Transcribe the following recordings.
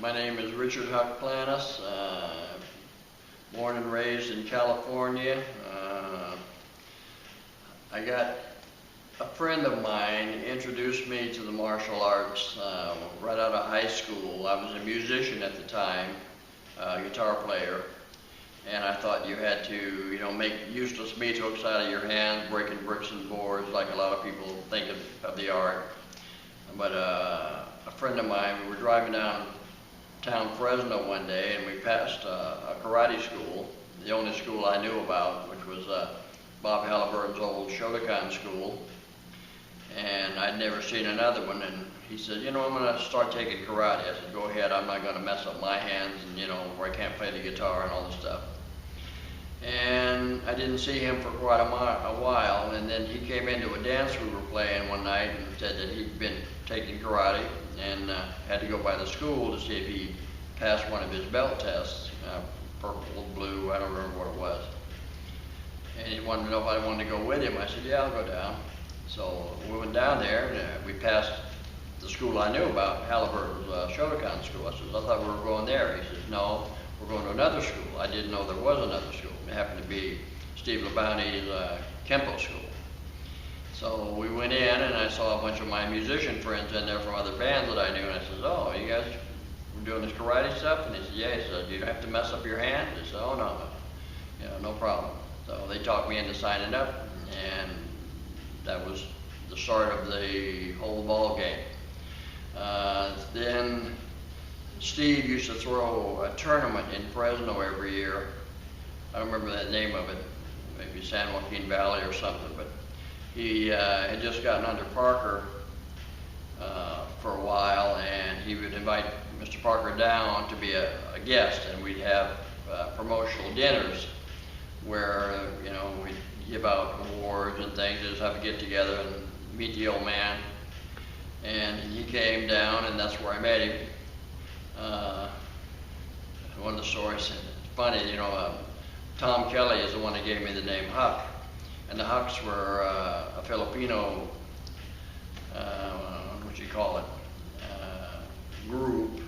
My name is Richard Huck Planas, born and raised in California. I got a friend of mine introduced me to the martial arts right out of high school. I was a musician at the time, guitar player, and I thought you had to, make useless meat hooks out of your hands, breaking bricks and boards like a lot of people think of the art. But a friend of mine, we were driving downtown Fresno one day, and we passed a karate school, the only school I knew about, which was Bob Halliburton's old Shotokan school. And I'd never seen another one, and he said, I'm going to start taking karate. I said, go ahead, I'm not going to mess up my hands, and where I can't play the guitar and all this stuff. And I didn't see him for quite a while, and then he came into a dance we were playing one night and said that he'd been taking karate and had to go by the school to see if he passed one of his belt tests, purple, blue, I don't remember what it was. And he wanted to know if I wanted to go with him. I said, yeah, I'll go down. So we went down there, and we passed the school I knew about, Halliburton's Shotokan school. I said, I thought we were going there. He says, no, we're going to another school. I didn't know there was another school. It happened to be Steve Labonte's Kenpo school. So we went in, and I saw a bunch of my musician friends in there from other bands that I knew, and I said, oh, you guys were doing this karate stuff? And he said, yeah. He said, do you have to mess up your hand? I said, oh, no, no problem. So they talked me into signing up, and that was the start of the whole ball game. Then Steve used to throw a tournament in Fresno every year. I don't remember the name of it, maybe San Joaquin Valley or something, but he had just gotten under Parker for a while, and he would invite Mr. Parker down to be a guest, and we'd have promotional dinners where we'd give out awards and things, just have a get together and meet the old man. And he came down, and that's where I met him. One of the stories, it's funny, Tom Kelly is the one that gave me the name Huck. And the Hucks were a Filipino, what you call it, group,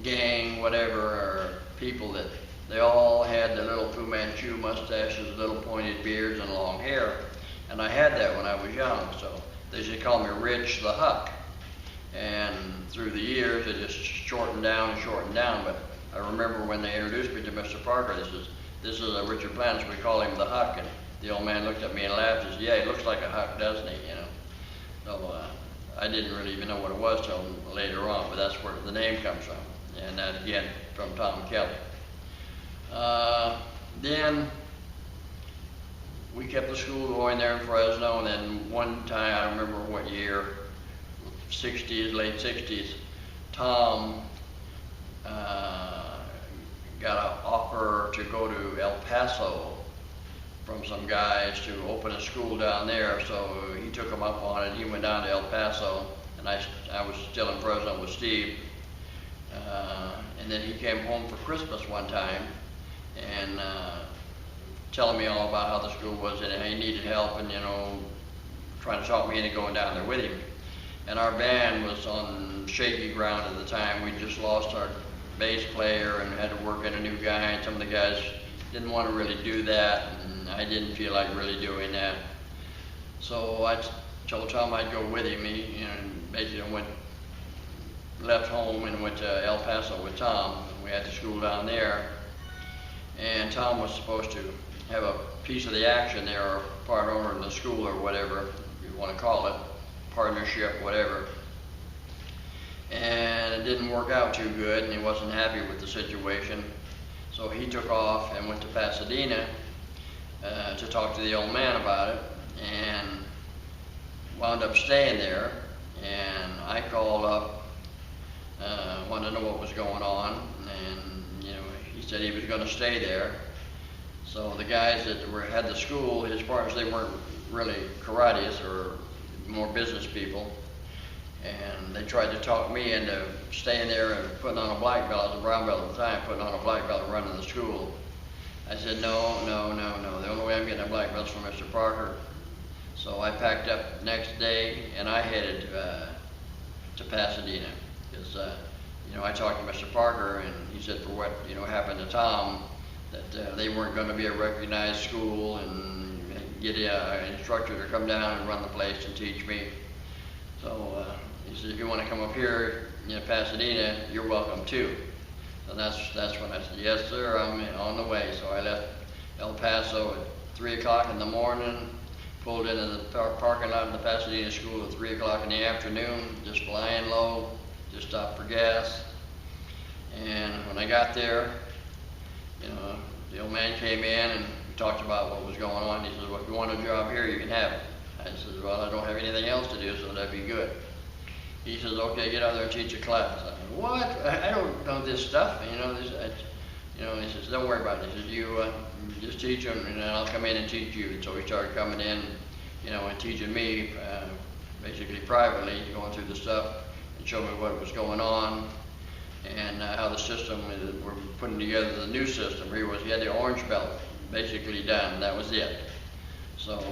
gang, whatever, or people that they all had the little Fu Manchu mustaches, little pointed beards, and long hair. And I had that when I was young, so they used to call me Rich the Huck. And through the years, it just shortened down and shortened down. But I remember when they introduced me to Mr. Parker, this is a Richard Planas, we call him the Huck. And the old man looked at me and laughed and said, yeah, he looks like a Huck, doesn't he? So I didn't really even know what it was till later on, but that's where the name comes from. And that, again, from Tom Kelly. Then we kept the school going there in Fresno, and then one time, I don't remember what year, 60s, late 60s, Tom got an offer to go to El Paso from some guys to open a school down there, so he took him up on it. He went down to El Paso, and I was still in Fresno with Steve, and then he came home for Christmas one time and telling me all about how the school was and he needed help, and trying to talk me into going down there with him. And our band was on shaky ground at the time. We just lost our bass player and had to work in a new guy, and some of the guys didn't want to really do that, and I didn't feel like really doing that. So I told Tom I'd go with him. He basically left home and went to El Paso with Tom. We had the school down there, and Tom was supposed to have a piece of the action there, or part owner in the school, or whatever you want to call it, partnership, whatever. And it didn't work out too good, and he wasn't happy with the situation. So he took off and went to Pasadena to talk to the old man about it, and wound up staying there. And I called up, wanted to know what was going on, and he said he was going to stay there. So the guys that had the school, his partners, they weren't really karates or more business people, and they tried to talk me into staying there and putting on a black belt. I was a brown belt at the time, putting on a black belt and running the school. I said, no. The only way I'm getting a black belt is from Mr. Parker. So I packed up next day, and I headed to Pasadena, because I talked to Mr. Parker, and he said for what, happened to Tom, that they weren't going to be a recognized school and get an instructor to come down and run the place and teach me. So he said, if you want to come up here in Pasadena, you're welcome too. So that's when I said, yes sir, I'm on the way. So I left El Paso at 3 o'clock in the morning, pulled into the parking lot of the Pasadena school at 3 o'clock in the afternoon, just flying low, just stopped for gas. And when I got there, the old man came in and we talked about what was going on. He said, well, if you want a job here, you can have it. I said, well, I don't have anything else to do, so that'd be good. He says, okay, get out there and teach a class. I said, what? I don't know this stuff. He says, don't worry about it. He says, you just teach them, and then I'll come in and teach you. And so he started coming in, and teaching me, basically privately, going through the stuff and showing me what was going on and how the system, we're putting together the new system. He had the orange belt basically done. That was it. So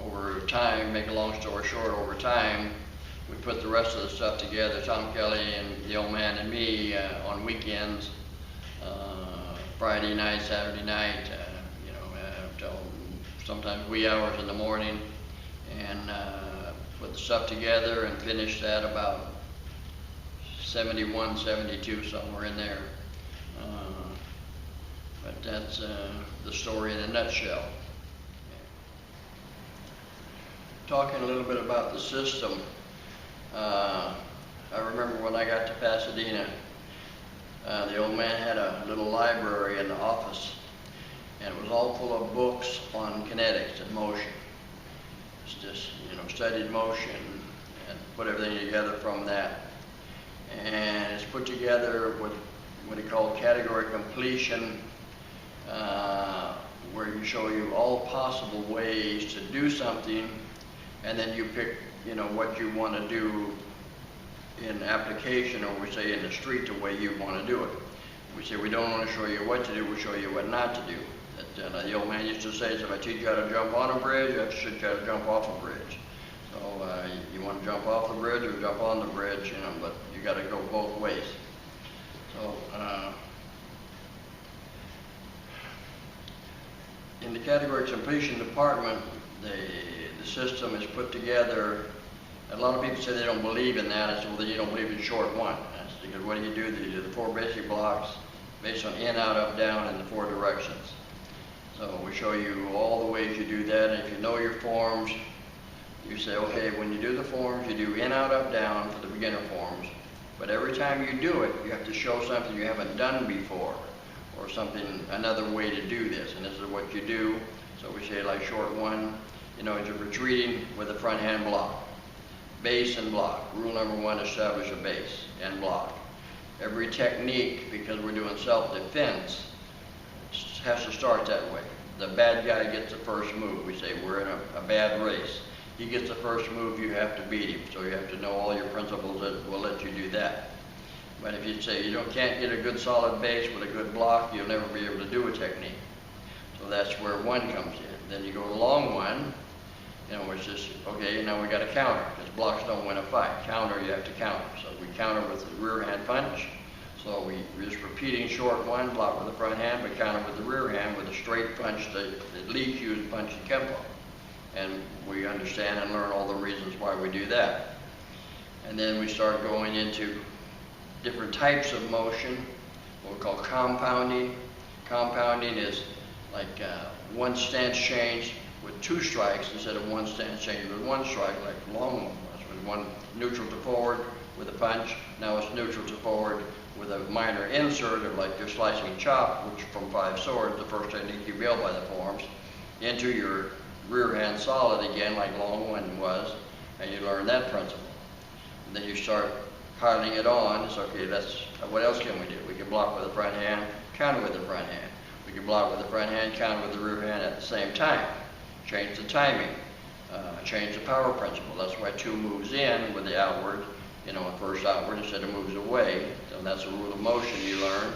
over time, make a long story short, over time, we put the rest of the stuff together, Tom Kelly and the old man and me, on weekends, Friday night, Saturday night, till sometimes wee hours in the morning, and put the stuff together and finished that about 71, 72, somewhere in there. But that's the story in a nutshell. Talking a little bit about the system, I remember when I got to Pasadena, the old man had a little library in the office, and it was all full of books on kinetics and motion. It's just, studied motion and put everything together from that. And it's put together with what he called category completion, where you show you all possible ways to do something, and then you pick, what you want to do in application, or we say in the street, the way you want to do it. We say we don't want to show you what to do, we show you what not to do. The old man used to say, if I teach you how to jump on a bridge, I should try to jump off a bridge. So you want to jump off the bridge or jump on the bridge, but you got to go both ways. So in the category completion department, the system is put together. A lot of people say they don't believe in that. I said, well, then you don't believe in short one. I said, because what do? You do the 4 basic blocks based on in, out, up, down, and the 4 directions. So we show you all the ways you do that. And if you know your forms, you say, okay, when you do the forms, you do in, out, up, down for the beginner forms. But every time you do it, you have to show something you haven't done before, or something, another way to do this. And this is what you do. So we say like short one, you're retreating with a front hand block. Base and block. Rule number 1, establish a base and block. Every technique, because we're doing self-defense, has to start that way. The bad guy gets the first move. We say we're in a bad race. He gets the first move, you have to beat him. So you have to know all your principles that will let you do that. But if you say you can't get a good solid base with a good block, you'll never be able to do a technique. So that's where 1 comes in. Then you go to long one, it's just, okay, now we got to counter, because blocks don't win a fight. Counter, you have to counter. So we counter with the rear hand punch. So we're just repeating short one, block with the front hand, but counter with the rear hand with a straight punch that leads you to punch in Kenpo. And we understand and learn all the reasons why we do that. And then we start going into different types of motion, what we call compounding. Compounding is like 1 stance change with 2 strikes instead of 1 stance change with 1 strike, like long one was, with 1 neutral to forward with a punch. Now it's neutral to forward with a minor insert of like you're slicing chop, which from 5 swords, the first technique you build by the forms, into your rear hand solid again, like long one was, and you learn that principle. And then you start piling it on. It's okay, what else can we do? We can block with the front hand, counter with the front hand. We can block with the front hand, counter with the rear hand at the same time. Change the timing, change the power principle. That's why 2 moves in with the outward, first outward instead of moves away. So that's a rule of motion you learn.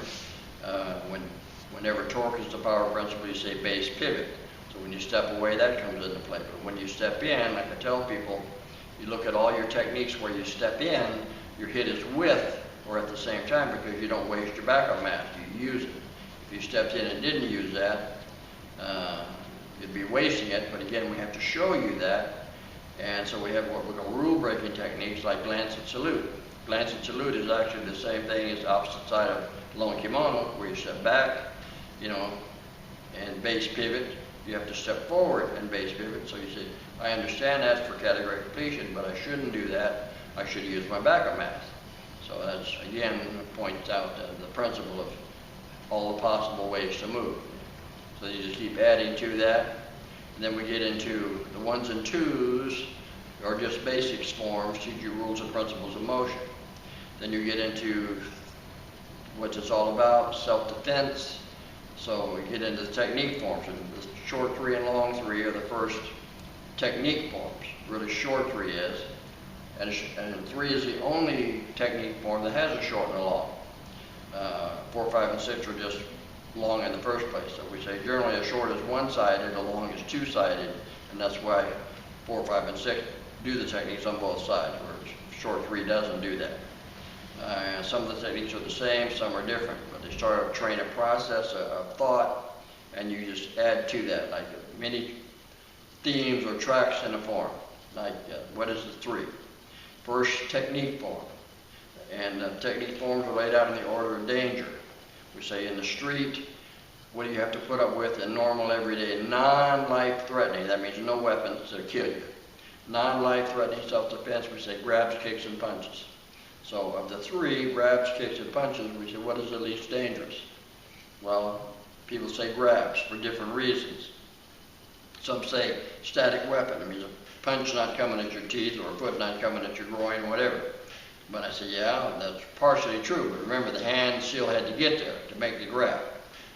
Whenever torque is the power principle, you say base pivot. So when you step away, that comes into play. But when you step in, like I tell people, you look at all your techniques where you step in, your hit is with or at the same time, because you don't waste your backup mass, you use it. If you stepped in and didn't use that, you'd be wasting it, but again, we have to show you that. And so we have what we call rule-breaking techniques like glance and salute. Glance and salute is actually the same thing as the opposite side of long kimono, where you step back, you know, and base pivot. You have to step forward and base pivot. So you say, I understand that's for category completion, but I shouldn't do that. I should use my backup mass. So that's, again, points out the principle of all the possible ways to move. So you just keep adding to that. And then we get into the ones and twos, or just basics forms, teach you rules and principles of motion. Then you get into what it's all about, self-defense. So we get into the technique forms, and the short three and long three are the first technique forms. Really short three is, and three is the only technique form that has a short and a long. 4, 5, and 6 are just long in the first place. So we say generally a short is one-sided, a long is two-sided, and that's why 4, 5, and 6 do the techniques on both sides, whereas short three doesn't do that. Some of the techniques are the same, some are different, but they start a train of process, of thought, and you just add to that, like many themes or tracks in a form. Like, what is the three? First, technique form. And technique forms are laid out in the order of danger. We say in the street, what do you have to put up with in normal, everyday, non-life threatening? That means no weapons to kill you. Non-life threatening self-defense, we say grabs, kicks, and punches. So of the three, grabs, kicks, and punches, we say what is the least dangerous? Well, people say grabs for different reasons. Some say static weapon. It means a punch not coming at your teeth or a foot not coming at your groin, whatever. But I say, yeah, that's partially true. But remember, the hand still had to get there to make the grab.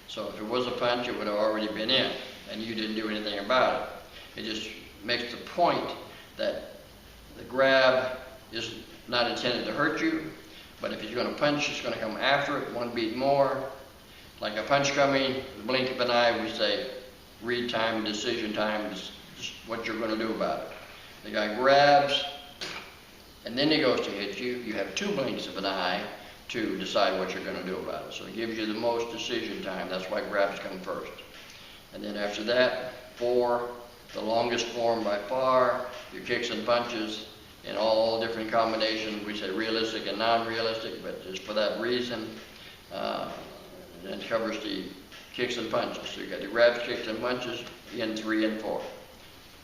So if it was a punch, it would have already been in, and you didn't do anything about it. It just makes the point that the grab is not intended to hurt you, but if he's going to punch, it's going to come after it, one beat more. Like a punch coming, the blink of an eye, we say, read time, decision time, just what you're going to do about it. The guy grabs, and then he goes to hit you. You have two blinks of an eye to decide what you're going to do about it. So it gives you the most decision time. That's why grabs come first. And then after that, 4, the longest form by far, your kicks and punches in all different combinations. We say realistic and non-realistic, but just for that reason. And it covers the kicks and punches. So you got the grabs, kicks, and punches in 3 and 4.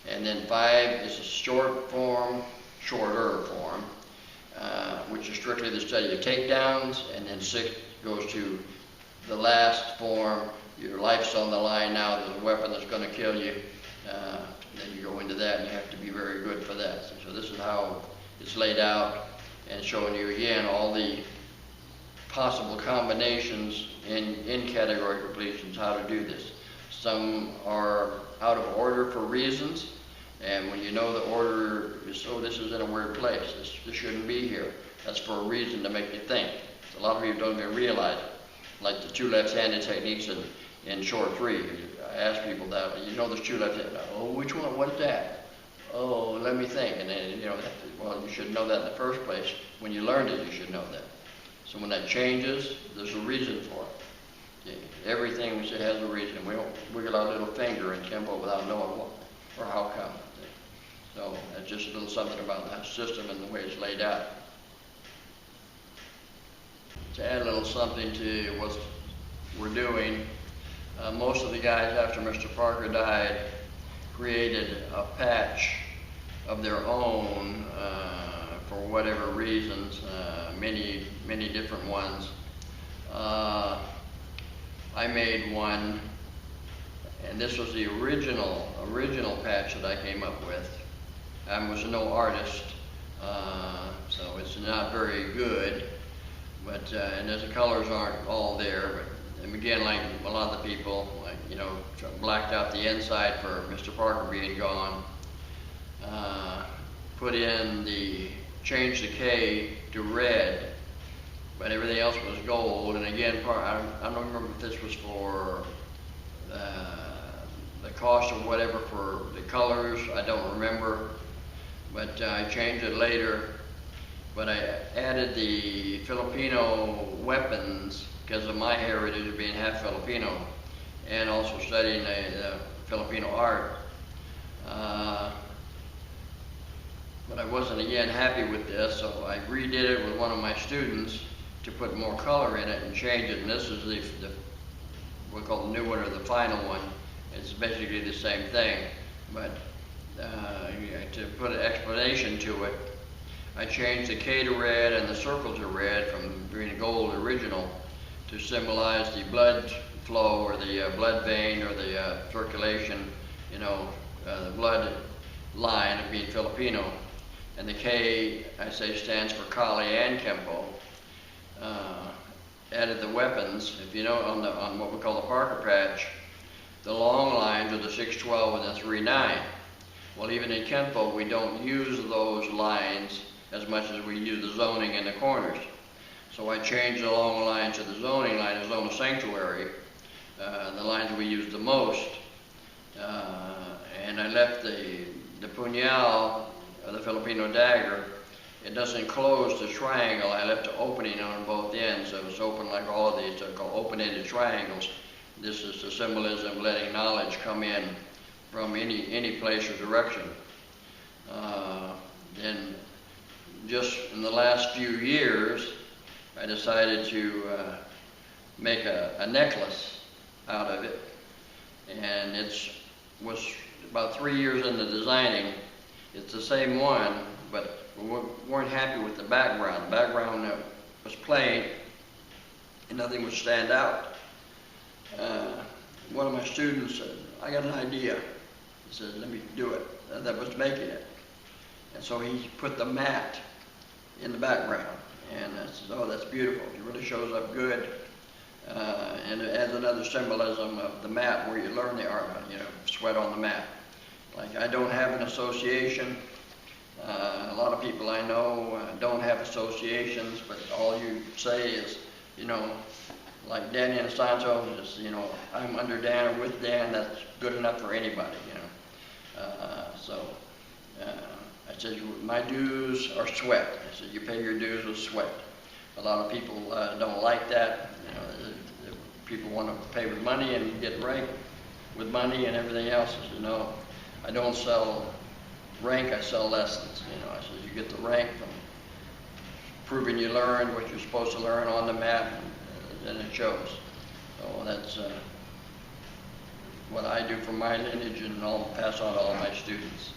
And then 5 is a short form, shorter form, which is strictly the study of takedowns. And then 6 goes to the last form. Your life's on the line now. There's a weapon that's going to kill you. Then you go into that, and you have to be very good for that. So this is how it's laid out, and showing you again all the possible combinations in category completions, how to do this. Some are out of order for reasons, and when you know the order is, oh, this is in a weird place, this shouldn't be here. That's for a reason to make you think. So a lot of people don't even realize it, like the 2 left-handed techniques in short 3. I ask people that, you know there's 2 left-handed. Oh, which one? What is that? Oh, let me think. And then, you know, well, you should know that in the first place. When you learned it, you should know that. So when that changes, there's a reason for it. Okay. Everything we say has a reason. We don't wiggle our little finger in Kenpo without knowing what or how come. Okay. So that's just a little something about that system and the way it's laid out. To add a little something to what we're doing, most of the guys after Mr. Parker died created a patch of their own for whatever reasons, many different ones. I made one, and this was the original patch that I came up with. I was no artist, so it's not very good, but and the colors aren't all there. But and again, like a lot of the people, like, you know, blacked out the inside for Mr. Parker being gone. Put in changed the K to red, but everything else was gold. And again, I don't remember if this was for the cost or whatever for the colors. I don't remember, but I changed it later. but I added the Filipino weapons because of my heritage of being half Filipino and also studying the Filipino art. But I wasn't again happy with this, so I redid it with one of my students to put more color in it and change it. And this is the we call the new one or the final one. It's basically the same thing, but to put an explanation to it, I changed the K to red and the circle to red from green to gold original to symbolize the blood flow or the blood vein or the circulation, the blood line of being Filipino. And the K, I say, stands for Kali and Kenpo. Added the weapons. If you know on what we call the Parker patch, the long lines are the 612 and the 39. Well, even in Kenpo, we don't use those lines as much as we use the zoning in the corners. So I changed the long line to the zoning line, the zone of sanctuary, the lines we use the most. And I left the puñal, the Filipino dagger, it doesn't close the triangle. I left an opening on both ends. So it was open like all of these, they're called open-ended triangles. This is the symbolism of letting knowledge come in from any place or direction. Then just in the last few years, I decided to make a necklace out of it. And it was about 3 years into designing. It's the same one, but we weren't happy with the background. The background was plain and nothing would stand out. One of my students said, I got an idea. He said, let me do it. That was making it. And so he put the mat in the background. And I said, oh, that's beautiful. It really shows up good. And it adds another symbolism of the mat where you learn the art, sweat on the mat. Like, I don't have an association. A lot of people I know don't have associations, but all you say is, like Danny and Santo, just, I'm under Dan or with Dan, that's good enough for anybody, I said, my dues are sweat. I said, you pay your dues with sweat. A lot of people don't like that. People want to pay with money and get rank with money and everything else. I said, no, I don't sell rank, I sell lessons. I said, you get the rank from proving you learned what you're supposed to learn on the mat, and it shows. So that's what I do for my lineage, and I'll pass on to all my students.